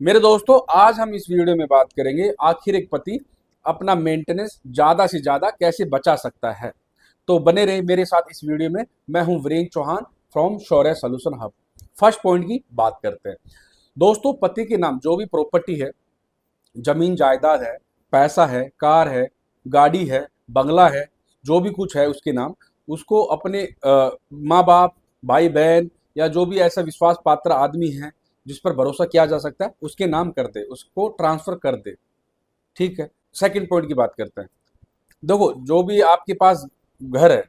मेरे दोस्तों, आज हम इस वीडियो में बात करेंगे आखिर एक पति अपना मेंटेनेंस ज्यादा से ज्यादा कैसे बचा सकता है। तो बने रहे मेरे साथ इस वीडियो में। मैं हूं Virendra Chauhan from Shaurya solution hub. First point की बात करते हैं। दोस्तों, पति के नाम जो भी प्रॉपर्टी है, जमीन जायदाद है, पैसा है, कार है, गाड़ी है, बंगला है, जो भी कुछ है उसके नाम, उसको अपने माँ बाप, भाई बहन या जो भी ऐसा विश्वास पात्र आदमी है जिस पर भरोसा किया जा सकता है उसके नाम कर दे, उसको ट्रांसफर कर दे। ठीक है। सेकंड पॉइंट की बात करते हैं। देखो, जो भी आपके पास घर है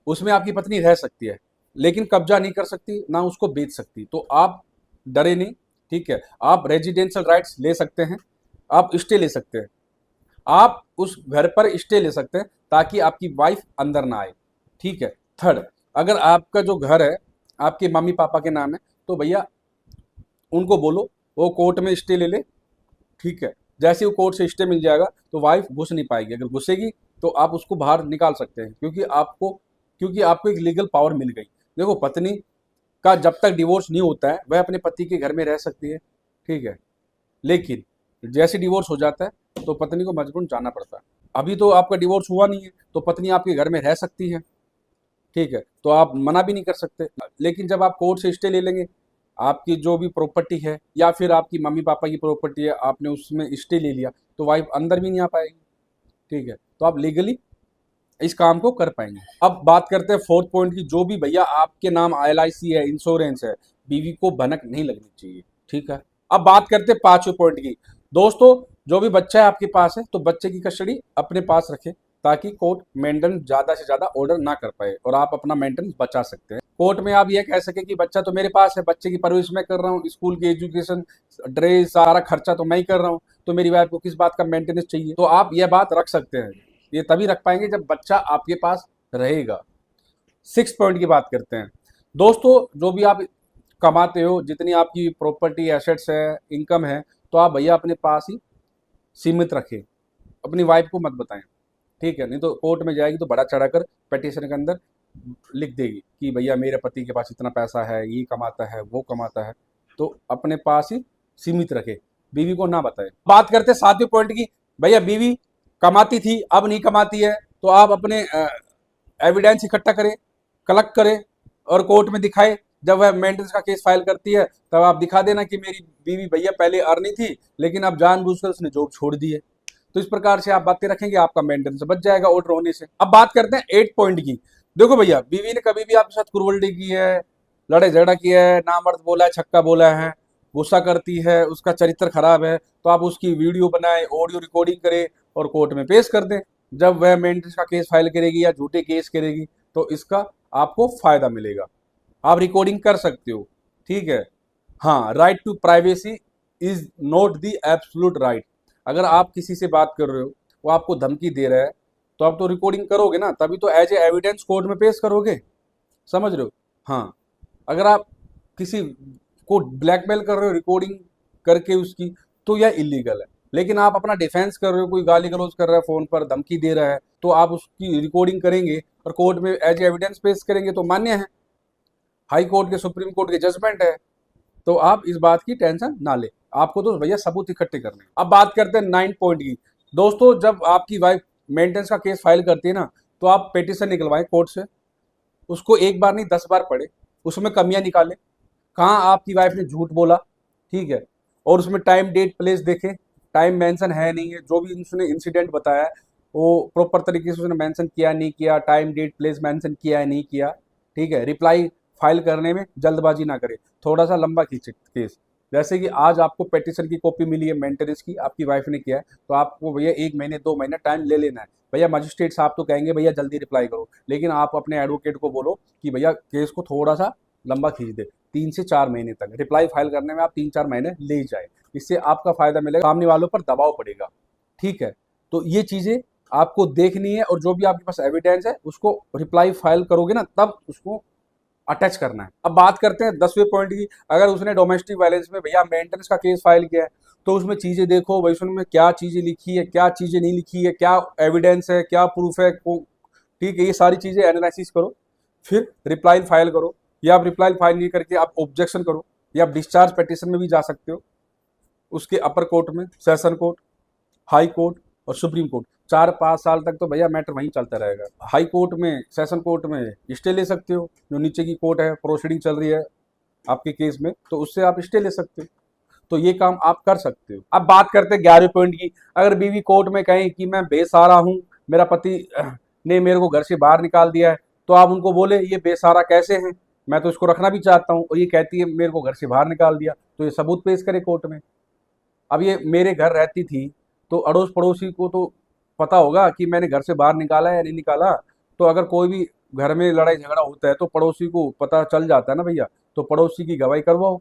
उसमें आपकी पत्नी रह सकती है, लेकिन कब्जा नहीं कर सकती, ना उसको बेच सकती। तो आप डरे नहीं। ठीक है। आप रेजिडेंशियल राइट्स ले सकते हैं, आप स्टे ले सकते हैं, आप उस घर पर स्टे ले सकते हैं ताकि आपकी वाइफ अंदर ना आए। ठीक है। थर्ड, अगर आपका जो घर है आपके मम्मी पापा के नाम है तो भैया उनको बोलो वो कोर्ट में स्टे ले ले। ठीक है। जैसे वो कोर्ट से स्टे मिल जाएगा तो वाइफ घुस नहीं पाएगी। अगर घुसेगी तो आप उसको बाहर निकाल सकते हैं, क्योंकि आपको एक लीगल पावर मिल गई। देखो, पत्नी का जब तक डिवोर्स नहीं होता है वह अपने पति के घर में रह सकती है। ठीक है। लेकिन जैसे डिवोर्स हो जाता है तो पत्नी को मजबूरन जाना पड़ता है। अभी तो आपका डिवोर्स हुआ नहीं है तो पत्नी आपके घर में रह सकती है। ठीक है। तो आप मना भी नहीं कर सकते। लेकिन जब आप कोर्ट से स्टे ले लेंगे, आपकी जो भी प्रॉपर्टी है या फिर आपकी मम्मी पापा की प्रॉपर्टी है, आपने उसमें स्टे ले लिया तो वाइफ अंदर भी नहीं आ पाएगी। ठीक है। तो आप लीगली इस काम को कर पाएंगे। अब बात करते हैं फोर्थ पॉइंट की। जो भी भैया आपके नाम LIC है, इंश्योरेंस है, बीवी को भनक नहीं लगनी चाहिए। ठीक है। अब बात करते हैं पांचवें पॉइंट की। दोस्तों, जो भी बच्चा है आपके पास है तो बच्चे की कस्टडी अपने पास रखें ताकि कोर्ट मेंटेनेंस ज्यादा से ज्यादा ऑर्डर ना कर पाए और आप अपना मेंटेनेंस बचा सकते हैं। कोर्ट में आप ये कह सके कि बच्चा तो मेरे पास है, बच्चे की परवरिश मैं कर रहा हूँ, स्कूल की एजुकेशन, ड्रेस, सारा खर्चा तो मैं ही कर रहा हूँ, तो मेरी वाइफ को किस बात का मेंटेनेंस चाहिए। तो आप यह बात रख सकते हैं। ये तभी रख पाएंगे जब बच्चा आपके पास रहेगा। सिक्स पॉइंट की बात करते हैं। दोस्तों, जो भी आप कमाते हो, जितनी आपकी प्रॉपर्टी एसेट्स है, इनकम है, तो आप भैया अपने पास ही सीमित रखें। अपनी वाइफ को मत बताएं। ठीक है। नहीं तो कोर्ट में जाएगी तो बड़ा चढ़ाकर पिटीशन के अंदर लिख देगी कि भैया मेरे पति के पास इतना पैसा है, ये कमाता है, वो कमाता है। तो अपने पास ही सीमित रखे, बीवी को ना बताए। बात करते हैं सातवें पॉइंट की। भैया बीवी कमाती थी, अब नहीं कमाती है, तो आप अपने एविडेंस इकट्ठा करें, कलेक्ट करें और कोर्ट में दिखाए। जब वह मेंटेनेंस का केस फाइल करती है तब आप दिखा देना कि मेरी बीवी भैया पहले अर्नी थी लेकिन अब जानबूझकर उसने जॉब छोड़ दी है। तो इस प्रकार से आप बातें रखेंगे, आपका मेंटेनेंस बच जाएगा ऑर्डर होने से। अब बात करते हैं 8 पॉइंट की। देखो भैया, बीवी ने कभी भी आपके साथ क्रूरल्टी की है, लड़ाई झगड़ा किया है, नामर्द बोला है, छक्का बोला है, गुस्सा करती है, उसका चरित्र खराब है, तो आप उसकी वीडियो बनाए, ऑडियो रिकॉर्डिंग करें और कोर्ट में पेश कर दें। जब वह मेंटेनेंस का केस फाइल करेगी या झूठे केस करेगी तो इसका आपको फायदा मिलेगा। आप रिकॉर्डिंग कर सकते हो। ठीक है। हाँ, right to privacy is not the absolute right. अगर आप किसी से बात कर रहे हो, वो आपको धमकी दे रहा है, तो आप तो रिकॉर्डिंग करोगे ना, तभी तो एज ए एविडेंस कोर्ट में पेश करोगे। समझ रहे हो? हाँ। अगर आप किसी को ब्लैकमेल कर रहे हो रिकॉर्डिंग करके उसकी, तो यह इलीगल है। लेकिन आप अपना डिफेंस कर रहे हो, कोई गाली गलौज कर रहा है, फोन पर धमकी दे रहा है, तो आप उसकी रिकॉर्डिंग करेंगे और कोर्ट में एज ए एविडेंस पेश करेंगे तो मान्य है। हाई कोर्ट के, सुप्रीम कोर्ट के जजमेंट है। तो आप इस बात की टेंशन ना ले, आपको तो भैया सबूत इकट्ठे करने हैं। अब बात करते हैं 9 पॉइंट की। दोस्तों, जब आपकी वाइफ मेंटेनेंस का केस फाइल करती है ना, तो आप पेटिशन निकलवाएं कोर्ट से। उसको एक बार नहीं 10 बार पढ़े, उसमें कमियां निकालें, कहाँ आपकी वाइफ ने झूठ बोला। ठीक है। और उसमें टाइम डेट प्लेस देखें, टाइम मेंशन है नहीं है, जो भी उसने इंसिडेंट बताया है वो प्रॉपर तरीके से उसने मेंशन किया नहीं किया, टाइम डेट प्लेस मेंशन किया है नहीं किया। ठीक है। रिप्लाई फाइल करने में जल्दबाजी ना करें, थोड़ा सा लंबा खींचे केस। जैसे कि आज आपको पेटिशन की कॉपी मिली है मेंटेनेंस की, आपकी वाइफ ने किया है, तो आपको भैया 1 महीने 2 महीने टाइम ले लेना है। भैया मजिस्ट्रेट साहब तो कहेंगे भैया जल्दी रिप्लाई करो, लेकिन आप अपने एडवोकेट को बोलो कि भैया केस को थोड़ा सा लंबा खींच दे, 3 से 4 महीने तक रिप्लाई फाइल करने में आप 3-4 महीने ले ही जाए। इससे आपका फायदा मिलेगा, सामने वालों पर दबाव पड़ेगा। ठीक है। तो ये चीजें आपको देखनी है और जो भी आपके पास एविडेंस है उसको रिप्लाई फाइल करोगे ना, तब उसको अटैच करना है। अब बात करते हैं 10वें पॉइंट की। अगर उसने डोमेस्टिक वायलेंस में भैया मेंटेनेंस का केस फाइल किया है तो उसमें चीजें देखो भाई, उसमें क्या चीजें लिखी है, क्या चीजें नहीं लिखी है, क्या एविडेंस है, क्या प्रूफ है। ठीक है। ये सारी चीजें एनालिसिस करो, फिर रिप्लाई फाइल करो। या आप रिप्लाई फाइल नहीं करके आप ऑब्जेक्शन करो, या आप डिस्चार्ज पिटीशन में भी जा सकते हो। उसके अपर कोर्ट में, सेशन कोर्ट, हाई कोर्ट और सुप्रीम कोर्ट, 4-5 साल तक तो भैया मैटर वहीं चलता रहेगा। हाई कोर्ट में, सेशन कोर्ट में स्टे ले सकते हो, जो नीचे की कोर्ट है, प्रोसीडिंग चल रही है आपके केस में, तो उससे आप स्टे ले सकते हो। तो ये काम आप कर सकते हो। अब बात करते हैं 11वें पॉइंट की। अगर बीवी कोर्ट में कहे कि मैं बेसहारा हूं, मेरा पति ने मेरे को घर से बाहर निकाल दिया है, तो आप उनको बोले ये बेसहारा कैसे हैं, मैं तो इसको रखना भी चाहता हूं, और ये कहती है मेरे को घर से बाहर निकाल दिया, तो ये सबूत पेश करे कोर्ट में। अब ये मेरे घर रहती थी, तो अड़ोस पड़ोसी को तो पता होगा कि मैंने घर से बाहर निकाला या नहीं निकाला। तो अगर कोई भी घर में लड़ाई झगड़ा होता है तो पड़ोसी को पता चल जाता है ना भैया। तो पड़ोसी की गवाही करवाओ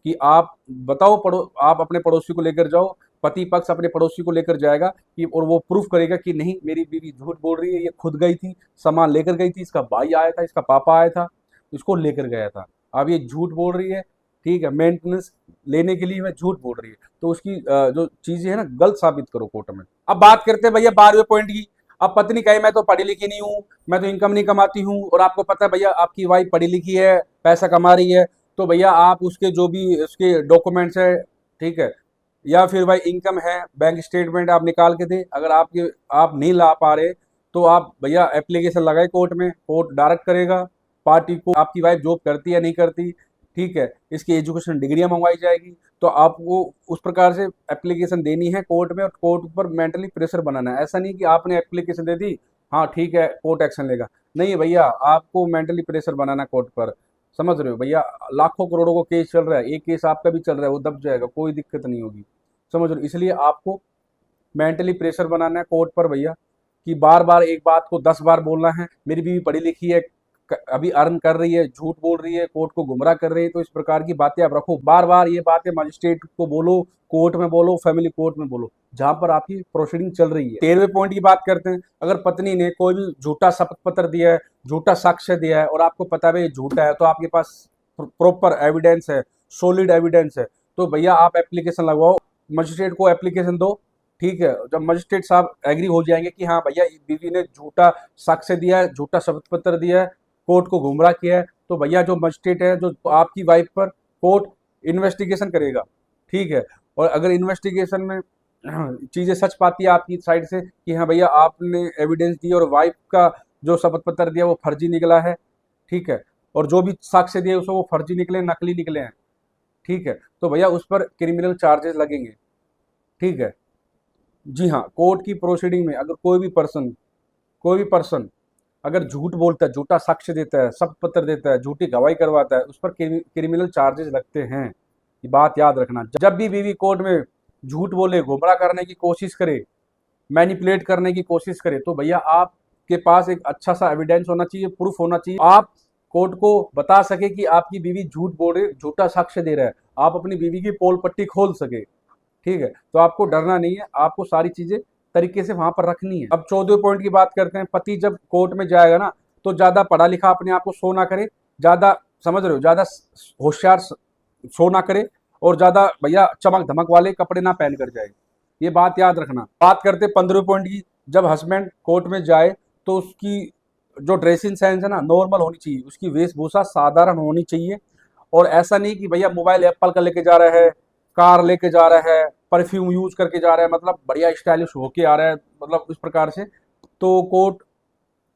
कि आप बताओ, आप अपने पड़ोसी को लेकर जाओ, पति पक्ष अपने पड़ोसी को लेकर जाएगा कि, और वो प्रूफ करेगा कि नहीं मेरी बीवी झूठ बोल रही है, ये खुद गई थी, सामान लेकर गई थी, इसका भाई आया था, इसका पापा आया था, इसको लेकर गया था, अब ये झूठ बोल रही है, ठीक है, मेंटेनेंस लेने के लिए वह झूठ बोल रही है, तो उसकी जो चीजें है ना गलत साबित करो कोर्ट में। अब बात करते हैं भैया 12वें पॉइंट की। अब पत्नी कहे मैं तो पढ़ी लिखी नहीं हूँ, मैं तो इनकम नहीं कमाती हूँ, और आपको पता है भैया आपकी वाइफ पढ़ी लिखी है, पैसा कमा रही है, तो भैया आप उसके जो भी उसके डॉक्यूमेंट्स है, ठीक है, या फिर भाई इनकम है, बैंक स्टेटमेंट आप निकाल के दे। अगर आप नहीं ला पा रहे, तो आप भैया एप्लीकेशन लगाए कोर्ट में, कोर्ट डायरेक्ट करेगा पार्टी को आपकी वाइफ जॉब करती है नहीं करती, ठीक है, इसकी एजुकेशन डिग्रियां मंगवाई जाएगी। तो आपको उस प्रकार से एप्लीकेशन देनी है कोर्ट में, और कोर्ट पर मेंटली प्रेशर बनाना है। ऐसा नहीं कि आपने एप्लीकेशन दे दी, हाँ ठीक है कोर्ट एक्शन लेगा, नहीं भैया, आपको मेंटली प्रेशर बनाना कोर्ट पर। समझ रहे हो भैया, लाखों करोड़ों को केस चल रहा है, एक केस आपका भी चल रहा है, वो दब जाएगा, कोई दिक्कत नहीं होगी। समझ रहे हो, इसलिए आपको मेंटली प्रेशर बनाना है कोर्ट पर भैया, कि बार बार एक बात को 10 बार बोलना है, मेरी बीवी पढ़ी लिखी है, अभी अर्न कर रही है, झूठ बोल रही है, कोर्ट को गुमराह कर रही है, तो इस प्रकार की बातें आप रखो, बार बार ये बातें मजिस्ट्रेट को बोलो, कोर्ट में बोलो, फैमिली कोर्ट में बोलो, जहां पर आपकी प्रोसीडिंग चल रही है। 13वें पॉइंट की बात करते हैं। अगर पत्नी ने कोई भी झूठा शपथ पत्र दिया है, झूठा साक्ष्य दिया है, और आपको पता है ये झूठा है, तो आपके पास प्रॉपर एविडेंस है, सॉलिड एविडेंस है, तो भैया आप एप्लीकेशन लगवाओ, मजिस्ट्रेट को एप्लीकेशन दो, ठीक है। जब मजिस्ट्रेट साहब एग्री हो जाएंगे कि हाँ भैया बीवी ने झूठा साक्ष्य दिया है, झूठा शपथ पत्र दिया है, कोर्ट को गुमराह किया है, तो भैया जो मजिस्ट्रेट है जो आपकी वाइफ पर कोर्ट इन्वेस्टिगेशन करेगा, ठीक है। और अगर इन्वेस्टिगेशन में चीजें सच पाती है आपकी साइड से कि हाँ भैया आपने एविडेंस दी और वाइफ का जो शपथ पत्र दिया वो फर्जी निकला है, ठीक है, और जो भी साक्ष्य दिए उसको वो फर्जी निकले, नकली निकले हैं, ठीक है, तो भैया उस पर क्रिमिनल चार्जेस लगेंगे, ठीक है। जी हाँ, कोर्ट की प्रोसीडिंग में अगर कोई भी पर्सन अगर झूठ बोलता है, झूठा साक्ष्य देता है, शपथ पत्र देता है, झूठी गवाही करवाता है, उस पर क्रिमिनल चार्जेस लगते हैं। ये बात याद रखना। जब भी बीवी कोर्ट में झूठ बोले, गुमराह करने की कोशिश करे, मैनिपुलेट करने की कोशिश करे, तो भैया आपके पास एक अच्छा सा एविडेंस होना चाहिए, प्रूफ होना चाहिए, आप कोर्ट को बता सके कि आपकी बीवी झूठ बोल रही, झूठा साक्ष्य दे रहा है, आप अपनी बीवी की पोल पट्टी खोल सके, ठीक है। तो आपको डरना नहीं है, आपको सारी चीजें तरीके से वहां पर रखनी है। अब 14वें पॉइंट की बात करते हैं। पति जब कोर्ट में जाएगा ना, तो ज्यादा पढ़ा लिखा अपने आप को शो ना करे, ज्यादा, समझ रहे हो, ज्यादा होशियार शो ना करे, और ज्यादा भैया चमक धमक वाले कपड़े ना पहन कर जाए, ये बात याद रखना। बात करते 15वें पॉइंट की। जब हस्बैंड कोर्ट में जाए तो उसकी जो ड्रेसिंग सेंस है ना नॉर्मल होनी चाहिए, उसकी वेशभूषा साधारण होनी चाहिए, और ऐसा नहीं कि भैया मोबाइल एप्पल का लेके जा रहा है, कार लेके जा रहा है, परफ्यूम यूज करके जा रहा है, मतलब बढ़िया स्टाइलिश होके आ रहा है, मतलब इस प्रकार से, तो कोर्ट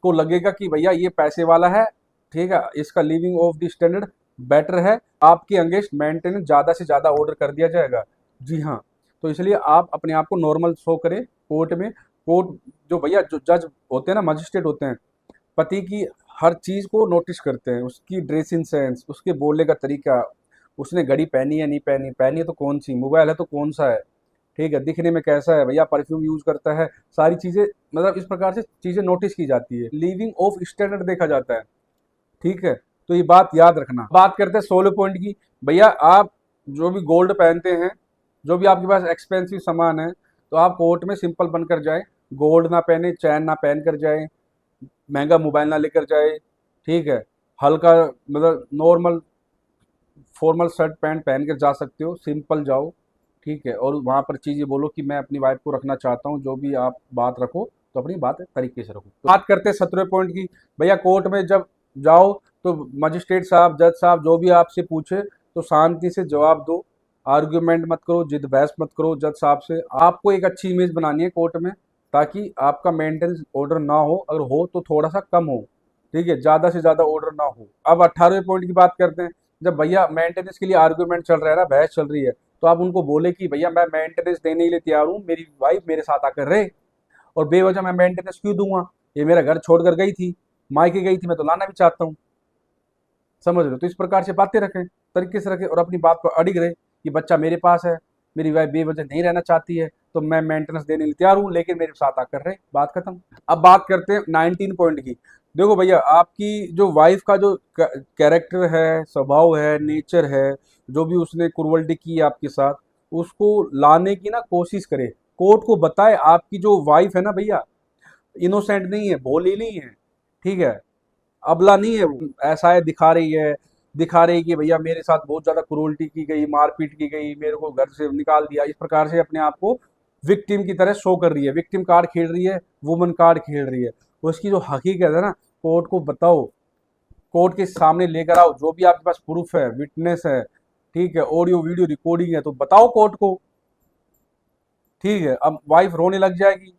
को लगेगा कि भैया ये पैसे वाला है, ठीक है, इसका living of the standard better है, आपके अगेंस्ट मेंटेनेंस ज्यादा से ज्यादा ऑर्डर कर दिया जाएगा। जी हाँ, तो इसलिए आप अपने आप को नॉर्मल शो करें कोर्ट में। कोर्ट जो भैया जो जज होते हैं ना, मजिस्ट्रेट होते हैं, पति की हर चीज को नोटिस करते हैं, उसकी ड्रेसिंग सेंस, उसके बोलने का तरीका, उसने घड़ी पहनी है नहीं पहनी, पहनी है तो कौन सी, मोबाइल है तो कौन सा है, ठीक है, दिखने में कैसा है, भैया परफ्यूम यूज करता है, सारी चीजें, मतलब इस प्रकार से चीजें नोटिस की जाती है, लिविंग ऑफ स्टैंडर्ड देखा जाता है, ठीक है। तो ये बात याद रखना। बात करते हैं 16 पॉइंट की। भैया आप जो भी गोल्ड पहनते हैं, जो भी आपके पास एक्सपेंसिव सामान है, तो आप कोर्ट में सिंपल बनकर जाए, गोल्ड ना पहने, चैन ना पहन कर जाए, महंगा मोबाइल ना लेकर जाए, ठीक है, हल्का मतलब नॉर्मल फॉर्मल शर्ट पैंट पहन कर जा सकते हो, सिंपल जाओ, ठीक है, और वहाँ पर चीज़ें बोलो कि मैं अपनी वाइफ को रखना चाहता हूँ, जो भी आप बात रखो तो अपनी बात तरीके से रखो। तो बात करते हैं 17वें पॉइंट की। भैया कोर्ट में जब जाओ तो मजिस्ट्रेट साहब, जज साहब जो भी आपसे पूछे तो शांति से जवाब दो, आर्ग्यूमेंट मत करो, जिद बहस मत करो जज साहब से। आपको एक अच्छी इमेज बनानी है कोर्ट में, ताकि आपका मेंटेनेंस ऑर्डर ना हो, अगर हो तो थोड़ा सा कम हो, ठीक है, ज़्यादा से ज़्यादा ऑर्डर ना हो। अब 18वें पॉइंट की बात करते हैं। जब भैया मेंटेनेंस के लिए आर्ग्यूमेंट चल रहा है ना, बहस चल रही है, तो आप उनको बोले कि भैया मैं मेंटेनेंस देने के लिए तैयार हूँ, मेरी वाइफ मेरे साथ आकर रहे, और बेवजह मैं मेंटेनेंस क्यों दूंगा, ये मेरा घर छोड़कर गई थी, मायके गई थी, मैं तो लाना भी चाहता हूँ। समझ रहे हो? तो इस प्रकार से बातें रखें, तरीके से रखें, और अपनी बात पर अड़िग रहे कि बच्चा मेरे पास है, मेरी वाइफ बेवजह नहीं रहना चाहती है, तो मैं मेंटेनेंस देने के लिए तैयार हूँ, लेकिन मेरे साथ आकर रहे, बात खत्म। अब बात करते हैं 19 पॉइंट की। देखो भैया, आपकी जो वाइफ का जो कैरेक्टर है, स्वभाव है, नेचर है, जो भी उसने क्रूरल्टी की है आपके साथ, उसको लाने की ना कोशिश करे, कोर्ट को बताए आपकी जो वाइफ है ना भैया, इनोसेंट नहीं है, भोली नहीं है, ठीक है, अबला नहीं है वो। ऐसा है, दिखा रही कि भैया मेरे साथ बहुत ज्यादा क्रूरल्टी की गई, मारपीट की गई, मेरे को घर से निकाल दिया, इस प्रकार से अपने आप को विक्टिम की तरह शो कर रही है, विक्टिम कार्ड खेल रही है, वुमन कार्ड खेल रही है। उसकी जो हकीकत है ना, कोर्ट को बताओ, कोर्ट के सामने लेकर आओ, जो भी आपके पास प्रूफ है, विटनेस है, ठीक है, ऑडियो वीडियो रिकॉर्डिंग है, तो बताओ कोर्ट को, ठीक है। अब वाइफ रोने लग जाएगी,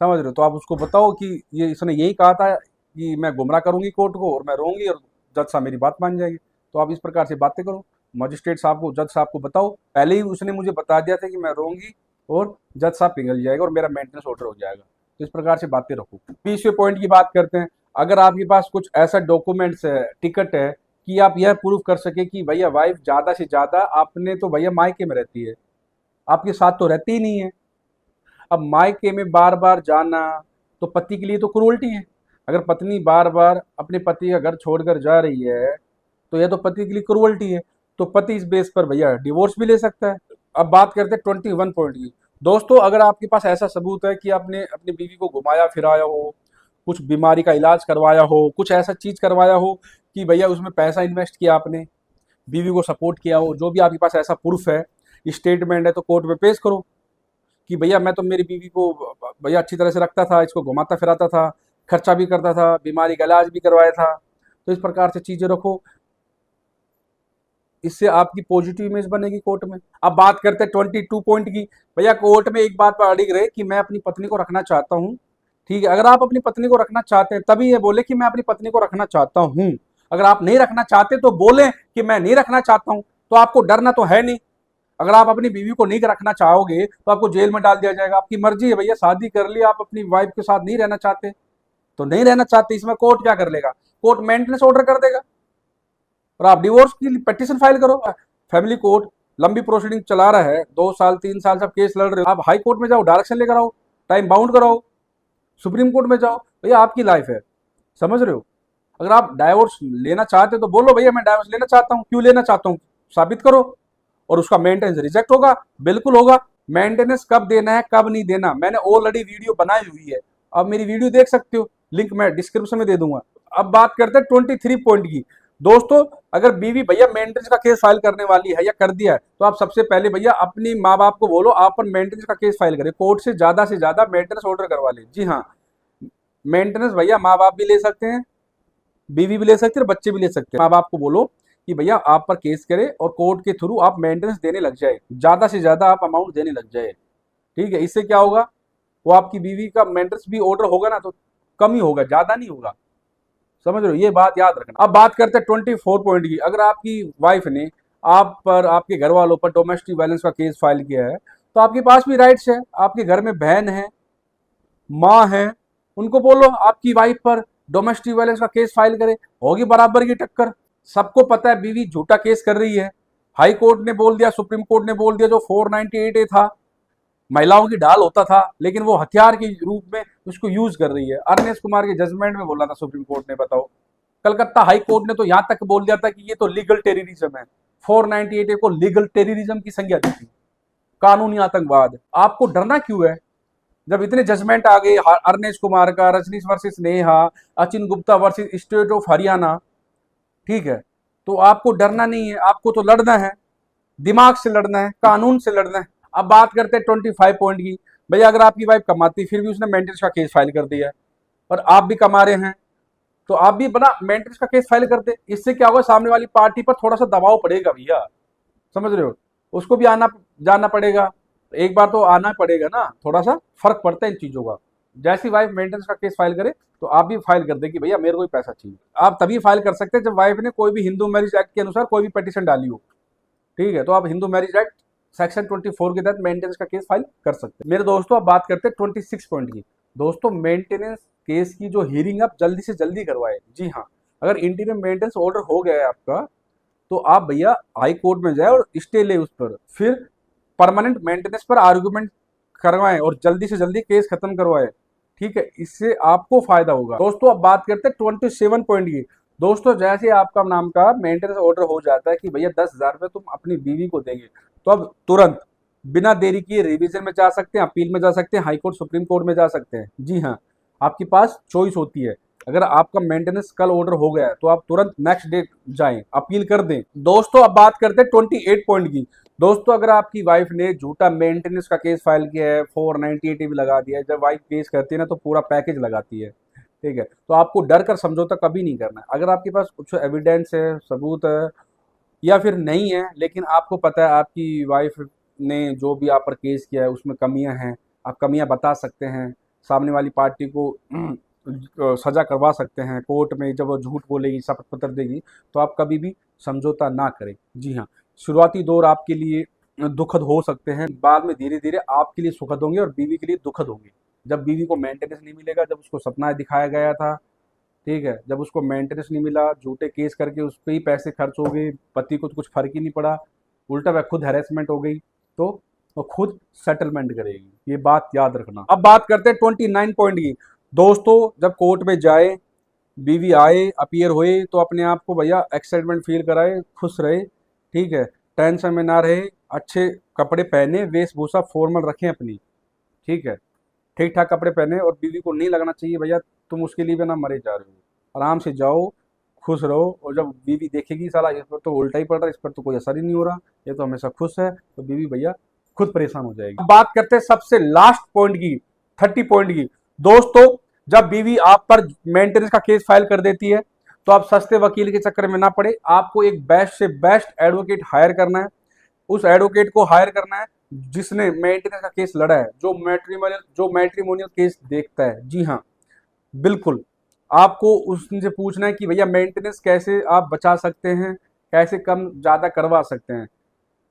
समझ रहे हो, तो आप उसको बताओ कि ये इसने यही कहा था कि मैं गुमराह करूंगी कोर्ट को, और मैं रोऊंगी, और जज साहब मेरी बात मान जाएगी। तो आप इस प्रकार से बातें करो, मजिस्ट्रेट साहब को, जज साहब को बताओ, पहले ही उसने मुझे बता दिया था कि मैं रोऊंगी, और जज साहब पिघल जाएगा और मेरा मेंटेनेंस ऑर्डर हो जाएगा। तो इस प्रकार से बातें रखो। 20वें पॉइंट की बात करते हैं। अगर आपके पास कुछ ऐसा डॉक्यूमेंट्स है, टिकट है, कि आप यह प्रूव कर सके कि भैया वाइफ ज्यादा से ज्यादा, आपने तो भैया मायके में रहती है, आपके साथ तो रहती ही नहीं है। अब मायके में बार बार जाना तो पति के लिए तो क्रूरल्टी है। अगर पत्नी बार बार अपने पति का घर छोड़कर जा रही है, तो यह तो पति के लिए क्रूरल्टी है। तो पति इस बेस पर भैया डिवोर्स भी ले सकता है। अब बात करते हैं 21 पॉइंट की। दोस्तों, अगर आपके पास ऐसा सबूत है कि आपने अपनी बीवी को घुमाया फिराया हो, कुछ बीमारी का इलाज करवाया हो, कुछ ऐसा चीज करवाया हो कि भैया उसमें पैसा इन्वेस्ट किया आपने, बीवी को सपोर्ट किया हो, जो भी आपके पास ऐसा प्रूफ है, स्टेटमेंट है, तो कोर्ट में पेश करो कि भैया मैं तो मेरी बीवी को भैया अच्छी तरह से रखता था, इसको घुमाता फिराता था, खर्चा भी करता था, बीमारी का इलाज भी करवाया था। तो इस प्रकार से चीजें रखो, इससे आपकी पॉजिटिव इमेज बनेगी कोर्ट में। अब बात करते हैं 22 पॉइंट की। भैया कोर्ट में एक बात पर अड़िग रहे कि मैं अपनी पत्नी को रखना चाहता हूँ, ठीक है। अगर आप अपनी पत्नी को रखना चाहते हैं, तभी ये बोले कि मैं अपनी पत्नी को रखना चाहता हूँ। अगर आप नहीं रखना चाहते तो बोले कि मैं नहीं रखना चाहता हूँ, तो आपको डरना तो है नहीं। अगर आप अपनी बीवी को नहीं रखना चाहोगे तो आपको जेल में डाल दिया जाएगा। आपकी मर्जी है भैया, शादी कर ली, आप अपनी वाइफ के साथ नहीं रहना चाहते तो नहीं रहना चाहते, इसमें कोर्ट क्या कर लेगा? कोर्ट मेंटेनेंस ऑर्डर कर देगा, और आप डिवोर्स की पिटीशन फाइल करो। फैमिली कोर्ट लंबी प्रोसीडिंग चला रहा है, 2 साल 3 साल सब केस लड़ रहे हो, आप हाई कोर्ट में जाओ, डायरेक्शन लेकर आओ, टाइम बाउंड कराओ, सुप्रीम कोर्ट में जाओ, भैया आपकी लाइफ है, समझ रहे हो। अगर आप डाइवोर्स लेना चाहते हो तो बोलो भैया मैं डाइवोर्स लेना चाहता हूँ, क्यों लेना चाहता हूँ, साबित करो, और उसका मेंटेनेंस रिजेक्ट होगा, बिल्कुल होगा। मेंटेनेंस कब देना है कब नहीं देना, मैंने ऑलरेडी वीडियो बनाई हुई है, अब मेरी वीडियो देख सकते हो, लिंक मैं डिस्क्रिप्शन में दे दूंगा। अब बात करते हैं 23 पॉइंट की। दोस्तों, अगर बीवी भैया मेंटेनेंस का केस फाइल करने वाली है या कर दिया है, तो आप सबसे पहले भैया अपनी माँ बाप को बोलो आप मेंटेनेंस का केस फाइल करें, कोर्ट से ज्यादा मेंटेनेंस ऑर्डर करवा ले। जी हाँ, मेंटेनेंस भैया माँ बाप भी ले सकते हैं, बीवी भी ले सकते हैं, बच्चे भी ले सकते हैं। माँ बाप को बोलो कि भैया आप पर केस करे और कोर्ट के थ्रू आप मेंटेनेंस देने लग जाए, ज्यादा से ज्यादा आप अमाउंट देने लग जाए, ठीक है। इससे क्या होगा, वो आपकी बीवी का मेंटेनेंस भी ऑर्डर होगा ना, तो कम ही होगा, ज्यादा नहीं होगा, समझ रहे हो, ये बात याद रखना। अब बात करते हैं 24 पॉइंट की। अगर आपकी वाइफ ने आप पर, आपके घर वालों पर डोमेस्टिक वायलेंस का केस फाइल किया है, तो आपके पास भी राइट्स है। आपके घर में बहन है, माँ है, उनको बोलो आपकी वाइफ पर डोमेस्टिक वायलेंस का केस फाइल करे, होगी बराबर की टक्कर। सबको पता है बीवी झूठा केस कर रही है, हाई कोर्ट ने बोल दिया, सुप्रीम कोर्ट ने बोल दिया, जो 498A था महिलाओं की ढाल होता था, लेकिन वो हथियार के रूप में उसको यूज कर रही है। अरनेश कुमार के जजमेंट में बोला था सुप्रीम कोर्ट ने, बताओ। कलकत्ता हाई कोर्ट ने तो यहां तक बोल दिया था कि ये तो लीगल टेररिज्म है, 498A को लीगल टेररिज्म की संज्ञा दी थी, कानूनी आतंकवाद। आपको डरना क्यों है? जब इतने जजमेंट आ गए, अरनेश कुमार का, Rajnish versus Neha, Achin Gupta versus state of Haryana, ठीक है, तो आपको डरना नहीं है, आपको तो लड़ना है, दिमाग से लड़ना है, कानून से लड़ना है। अब बात करते हैं 25 पॉइंट की। भैया अगर आपकी वाइफ कमाती फिर भी उसने मेंटेनेंस का केस फाइल कर दिया है, और आप भी कमा रहे हैं, तो आप भी बना मेंटेनेंस का केस फाइल करते, इससे क्या होगा, सामने वाली पार्टी पर थोड़ा सा दबाव पड़ेगा भैया, समझ रहे हो। उसको भी आना जाना पड़ेगा। एक बार तो आना पड़ेगा ना, थोड़ा सा फर्क पड़ता है इन चीजों का। जैसी वाइफ मेंटेनेंस का केस फाइल करे तो आप भी फाइल कर दे कि भैया मेरे को भी पैसा चाहिए। आप तभी फाइल कर सकते हैं जब वाइफ ने कोई भी हिंदू मैरिज एक्ट के अनुसार कोई भी पिटीशन डाली हो। ठीक है, तो आप हिंदू मैरिज एक्ट सेक्शन 24 के तहत मेंटेनेंस का केस फाइल कर सकते हैं। मेरे दोस्तों अब बात करते हैं 26 पॉइंट की। दोस्तों मेंटेनेंस केस की जो हियरिंग आप जल्दी से जल्दी करवाए। जी हाँ, अगर इंटीरियम मेंटेनेंस ऑर्डर हो गया है आपका तो आप भैया हाई कोर्ट में जाए और स्टे ले उस पर, फिर परमानेंट मेंटेनेंस पर आर्गुमेंट करवाएं और जल्दी से जल्दी केस खत्म करवाएं। ठीक है, इससे आपको फायदा होगा। दोस्तों अब बात करते हैं 27 पॉइंट की। दोस्तों जैसे आपका नाम का मेंटेनेंस ऑर्डर हो जाता है कि भैया 10,000 रुपये तुम अपनी बीवी को देंगे, तो अब तुरंत बिना देरी किए रिवीजन में जा सकते हैं, अपील में जा सकते हैं, हाई कोर्ट सुप्रीम कोर्ट में जा सकते हैं। जी हाँ, आपके पास चॉइस होती है। अगर आपका मेंटेनेंस कल ऑर्डर हो गया है तो आप तुरंत नेक्स्ट डे जाएं, अपील कर दें। दोस्तों अब बात करते हैं 28 पॉइंट की। दोस्तों अगर आपकी वाइफ ने झूठा मेंटेनेंस का केस फाइल किया है, 498 भी लगा दिया है, जब वाइफ केस करती है ना तो पूरा पैकेज लगाती है। ठीक है, तो आपको डर कर समझौता कभी नहीं करना है। अगर आपके पास कुछ एविडेंस है, सबूत है, या फिर नहीं है, लेकिन आपको पता है आपकी वाइफ ने जो भी आप पर केस किया है उसमें कमियां हैं, आप कमियां बता सकते हैं, सामने वाली पार्टी को सजा करवा सकते हैं कोर्ट में। जब वो झूठ बोलेगी, शपथ पत्र देगी, तो आप कभी भी समझौता ना करें। जी हाँ, शुरुआती दौर आपके लिए दुखद हो सकते हैं, बाद में धीरे धीरे आपके लिए सुखद होंगे और बीवी के लिए दुखद होंगे। जब बीवी को मेंटेनेंस नहीं मिलेगा, जब उसको सपना दिखाया गया था, ठीक है, जब उसको मेंटेनेंस नहीं मिला, झूठे केस करके उस पर ही पैसे खर्च हो गए, पति को तो कुछ फर्क ही नहीं पड़ा, उल्टा वह खुद हैरेसमेंट हो गई, तो वो खुद सेटलमेंट करेगी। ये बात याद रखना। अब बात करते हैं 29 पॉइंट की। दोस्तों जब कोर्ट में जाए, बीवी आए, अपीयर हुए, तो अपने आप को भैया एक्साइटमेंट फील कराए, खुश रहे। ठीक है, टेंशन में ना रहे, अच्छे कपड़े पहने, वेशभूषा फॉर्मल रखें अपनी। ठीक है, ठीक ठाक कपड़े पहने, और बीवी को नहीं लगना चाहिए भैया तुम उसके लिए भी ना मरे जा रहे हो। आराम से जाओ, खुश रहो, और जब बीवी देखेगी साला इस पर तो उल्टा ही पड़ रहा है, इस पर तो कोई असर ही नहीं हो रहा, ये तो हमेशा खुश है, तो बीवी भैया खुद परेशान हो जाएगी। अब बात करते हैं सबसे लास्ट पॉइंट की, 30 पॉइंट की। दोस्तों जब बीवी आप पर मेंटेनेंस का केस फाइल कर देती है तो आप सस्ते वकील के चक्कर में ना पड़े, आपको एक बेस्ट से बेस्ट एडवोकेट हायर करना है। उस एडवोकेट को हायर करना है जिसने मेंटेनेंस का केस लड़ा है, जो मैट्रिमोनियल केस देखता है। जी हाँ, बिल्कुल, आपको उससे पूछना है कि भैया मेंटेनेंस कैसे आप बचा सकते हैं, कैसे कम ज़्यादा करवा सकते हैं।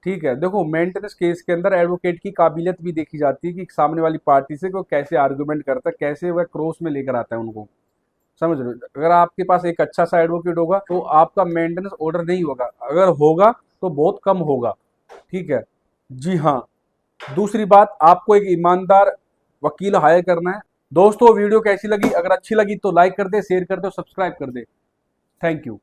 ठीक है, देखो मेंटेनेंस केस के अंदर एडवोकेट की काबिलियत भी देखी जाती है कि सामने वाली पार्टी से वो कैसे आर्गुमेंट करता है, कैसे वह क्रॉस में लेकर आता है उनको। समझ रहे हो? अगर आपके पास एक अच्छा सा एडवोकेट होगा तो आपका मेंटेनेंस ऑर्डर नहीं होगा, अगर होगा तो बहुत कम होगा। ठीक है, जी हाँ। दूसरी बात, आपको एक ईमानदार वकील हायर करना है। दोस्तों वीडियो कैसी लगी? अगर अच्छी लगी तो लाइक कर दे, शेयर कर दे और सब्सक्राइब कर दे। Thank you.